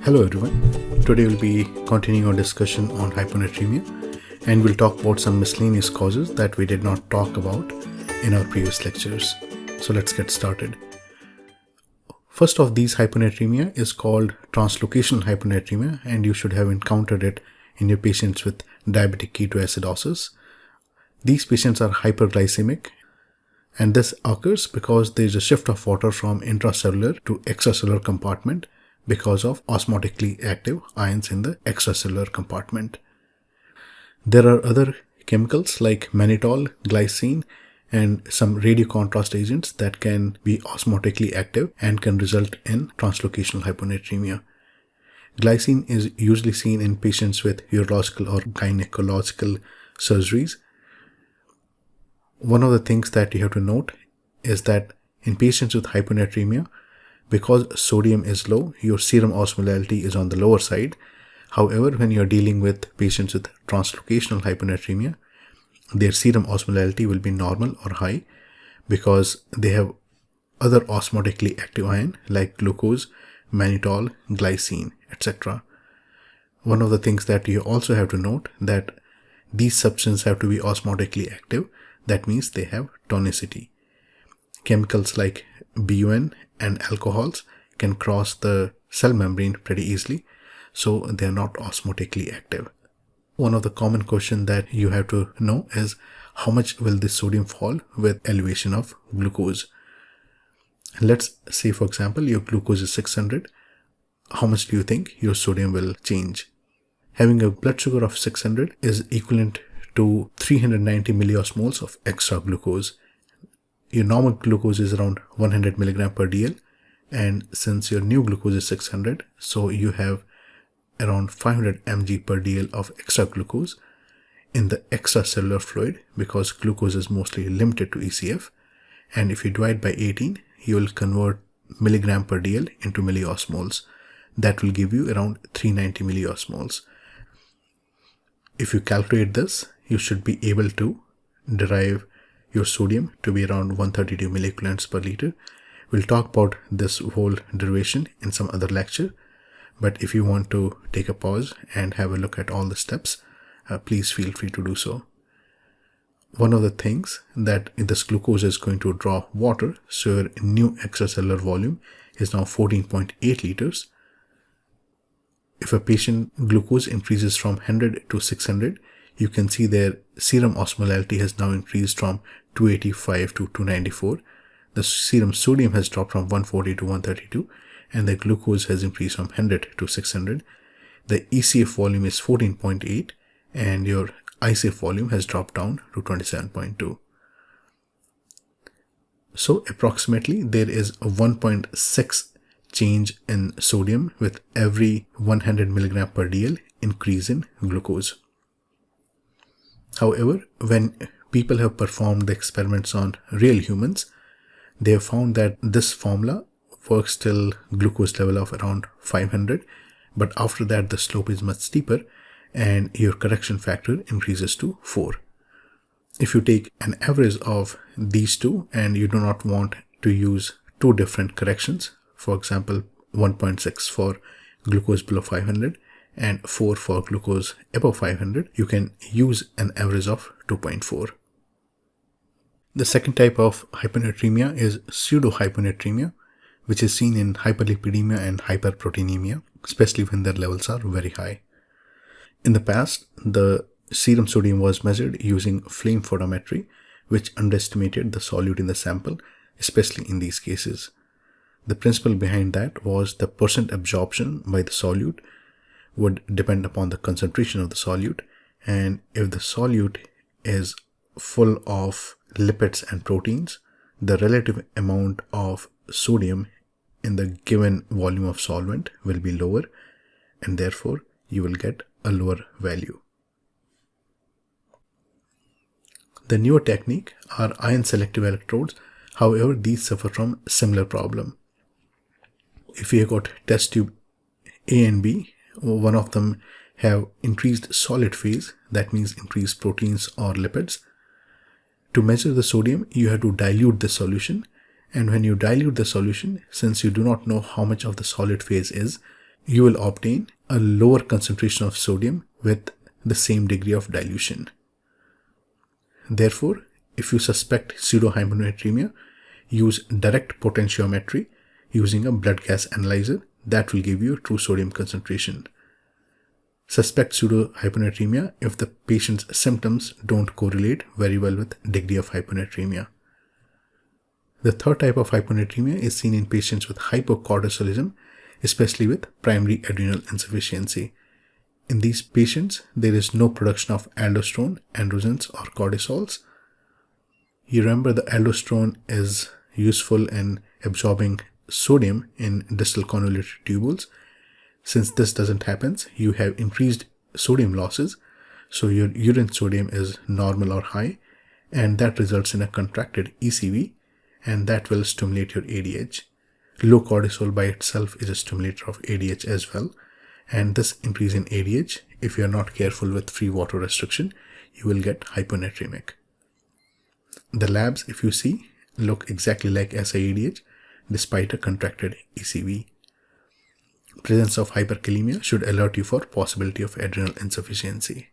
Hello everyone, today we'll be continuing our discussion on hyponatremia and we'll talk about some miscellaneous causes that we did not talk about in our previous lectures. So let's get started. First of these hyponatremia is called translocational hyponatremia, and you should have encountered it in your patients with diabetic ketoacidosis. These patients are hyperglycemic, and this occurs because there is a shift of water from intracellular to extracellular compartment because of osmotically active ions in the extracellular compartment. There are other chemicals like mannitol, glycine, and some radiocontrast agents that can be osmotically active and can result in translocational hyponatremia. Glycine is usually seen in patients with urological or gynecological surgeries. One of the things that you have to note is that in patients with hyponatremia, because sodium is low, your serum osmolality is on the lower side. However, when you are dealing with patients with translocational hyponatremia, their serum osmolality will be normal or high because they have other osmotically active ion like glucose, mannitol, glycine, etc. One of the things that you also have to note that these substances have to be osmotically active. That means they have tonicity. Chemicals like BUN and alcohols can cross the cell membrane pretty easily, so they are not osmotically active. One of the common questions that you have to know is how much will this sodium fall with elevation of glucose. Let's say, for example, your glucose is 600. How much do you think your sodium will change? Having a blood sugar of 600 is equivalent to 390 milliosmoles of extra glucose. Your normal glucose is around 100 milligram per dl, and since your new glucose is 600, so you have around 500 mg per dl of extra glucose in the extracellular fluid because glucose is mostly limited to ECF, and if you divide by 18, you will convert milligram per dl into milliosmoles. That will give you around 390 milliosmoles. If you calculate this, you should be able to derive your sodium to be around 132 milliequivalents per liter. We'll talk about this whole derivation in some other lecture, but if you want to take a pause and have a look at all the steps, please feel free to do so. One of the things that this glucose is going to draw water, so your new extracellular volume is now 14.8 liters. If a patient glucose increases from 100 to 600, you can see their serum osmolality has now increased from 285 to 294. The serum sodium has dropped from 140 to 132, and the glucose has increased from 100 to 600. The ECF volume is 14.8, and your ICF volume has dropped down to 27.2. So approximately there is a 1.6 change in sodium with every 100 milligram per dl increase in glucose. However, when people have performed the experiments on real humans, they have found that this formula works till glucose level of around 500, but after that the slope is much steeper and your correction factor increases to 4. If you take an average of these two and you do not want to use two different corrections, for example 1.6 for glucose below 500 and 4 for glucose above 500, you can use an average of 2.4. The second type of hyponatremia is PseudoHyponatremia, which is seen in hyperlipidemia and hyperproteinemia, especially when their levels are very high. In the past, the serum sodium was measured using flame photometry, which underestimated the solute in the sample, especially in these cases. The principle behind that was the percent absorption by the solute would depend upon the concentration of the solute, and if the solute is full of lipids and proteins, the relative amount of sodium in the given volume of solvent will be lower, and therefore you will get a lower value. The newer technique are ion selective electrodes. However, these suffer from similar problem. If you have got test tube A and B, one of them have increased solid phase, that means increased proteins or lipids. To measure the sodium, you have to dilute the solution, and when you dilute the solution, since you do not know how much of the solid phase is, you will obtain a lower concentration of sodium with the same degree of dilution. Therefore, if you suspect pseudohyponatremia, use direct potentiometry using a blood gas analyzer that will give you true sodium concentration. Suspect pseudohyponatremia if the patient's symptoms don't correlate very well with degree of hyponatremia. The third type of hyponatremia is seen in patients with hypocortisolism, especially with primary adrenal insufficiency. In these patients, there is no production of aldosterone, androgens, or cortisols. You remember the aldosterone is useful in absorbing sodium in distal convoluted tubules. Since this doesn't happen, you have increased sodium losses, so your urine sodium is normal or high, and that results in a contracted ECV, and that will stimulate your ADH. Low cortisol by itself is a stimulator of ADH as well, and this increase in ADH, if you are not careful with free water restriction, you will get hyponatremic. The labs, if you see, look exactly like SIADH despite a contracted ECV. Presence of hyperkalemia should alert you for possibility of adrenal insufficiency.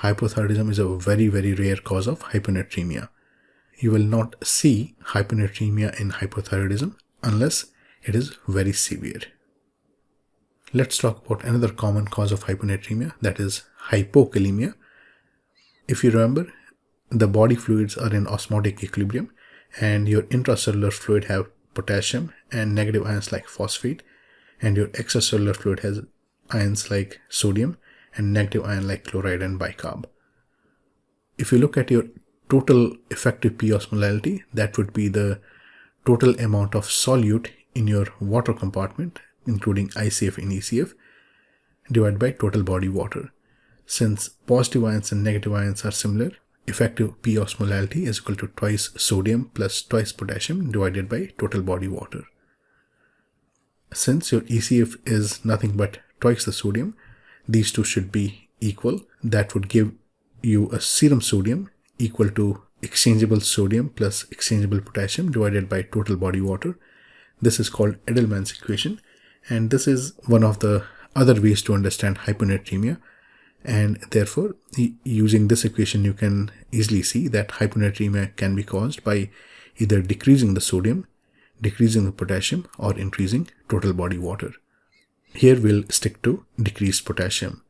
Hypothyroidism is a very, very rare cause of hyponatremia. You will not see hyponatremia in hypothyroidism unless it is very severe. Let's talk about another common cause of hyponatremia, that is hypokalemia. If you remember, the body fluids are in osmotic equilibrium, and your intracellular fluid have potassium and negative ions like phosphate, and your extracellular fluid has ions like sodium and negative ion like chloride and bicarb. If you look at your total effective P osmolality, that would be the total amount of solute in your water compartment, including ICF and ECF, divided by total body water. Since positive ions and negative ions are similar, effective P osmolality is equal to twice sodium plus twice potassium divided by total body water. Since your ECF is nothing but twice the sodium, these two should be equal. That would give you a serum sodium equal to exchangeable sodium plus exchangeable potassium divided by total body water. This is called Edelman's equation, and this is one of the other ways to understand hyponatremia. And therefore, using this equation, you can easily see that hyponatremia can be caused by either decreasing the sodium, decreasing the potassium, or increasing total body water. Here we'll stick to decreased potassium.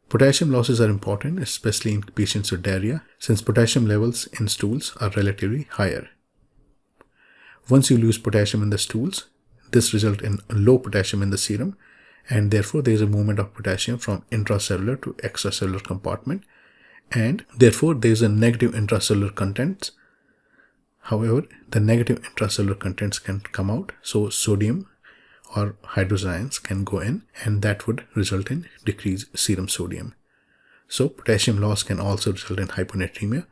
Potassium losses are important, especially in patients with diarrhea, since potassium levels in stools are relatively higher. Once you lose potassium in the stools, this results in low potassium in the serum, and therefore there is a movement of potassium from intracellular to extracellular compartment, and therefore there is a negative intracellular contents. However, the negative intracellular contents can come out, so sodium or hydrogen ions can go in, and that would result in decreased serum sodium. So potassium loss can also result in hyponatremia,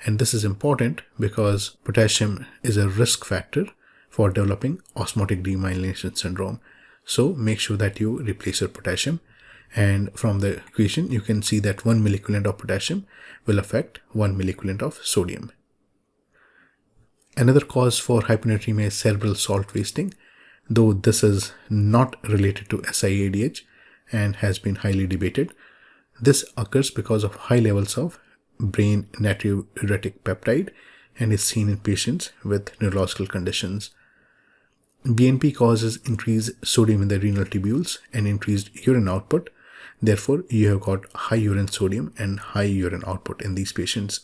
and this is important because potassium is a risk factor for developing osmotic demyelination syndrome. So make sure that you replace your potassium, and from the equation you can see that 1 milliequivalent of potassium will affect 1 milliequivalent of sodium. Another cause for hyponatremia is cerebral salt wasting, though this is not related to SIADH and has been highly debated. This occurs because of high levels of brain natriuretic peptide and is seen in patients with neurological conditions. BNP causes increased sodium in the renal tubules and increased urine output. Therefore, you have got high urine sodium and high urine output in these patients.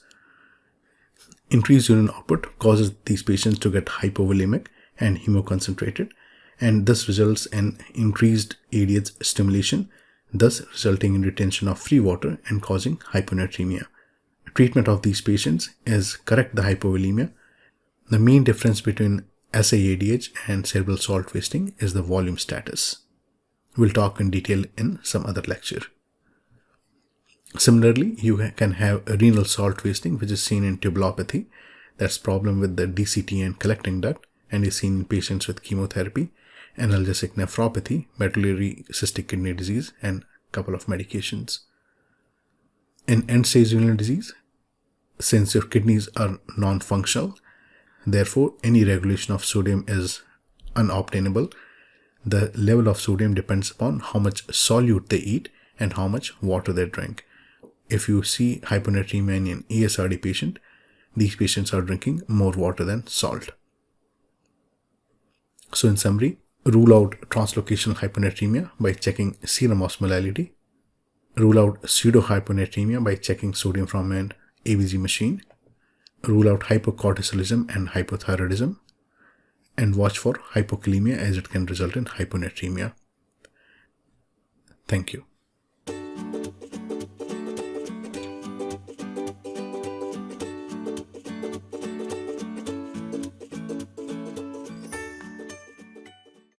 Increased urine output causes these patients to get hypovolemic and hemoconcentrated, and this results in increased ADH stimulation, thus resulting in retention of free water and causing hyponatremia. Treatment of these patients is correct the hypovolemia. The main difference between SIADH and cerebral salt wasting is the volume status. We'll talk in detail in some other lecture. Similarly, you can have a renal salt wasting, which is seen in tubulopathy. That's problem with the DCT and collecting duct, and is seen in patients with chemotherapy, analgesic nephropathy, medullary cystic kidney disease, and a couple of medications. In end-stage renal disease, since your kidneys are non-functional, therefore any regulation of sodium is unobtainable, The level of sodium depends upon how much solute they eat and how much water they drink. If you see hyponatremia in an ESRD patient, these patients are drinking more water than salt. So in summary, rule out translocational hyponatremia by checking serum osmolality. Rule out pseudohyponatremia by checking sodium from an ABG machine. Rule out hypocortisolism and hypothyroidism. And watch for hypokalemia as it can result in hyponatremia. Thank you.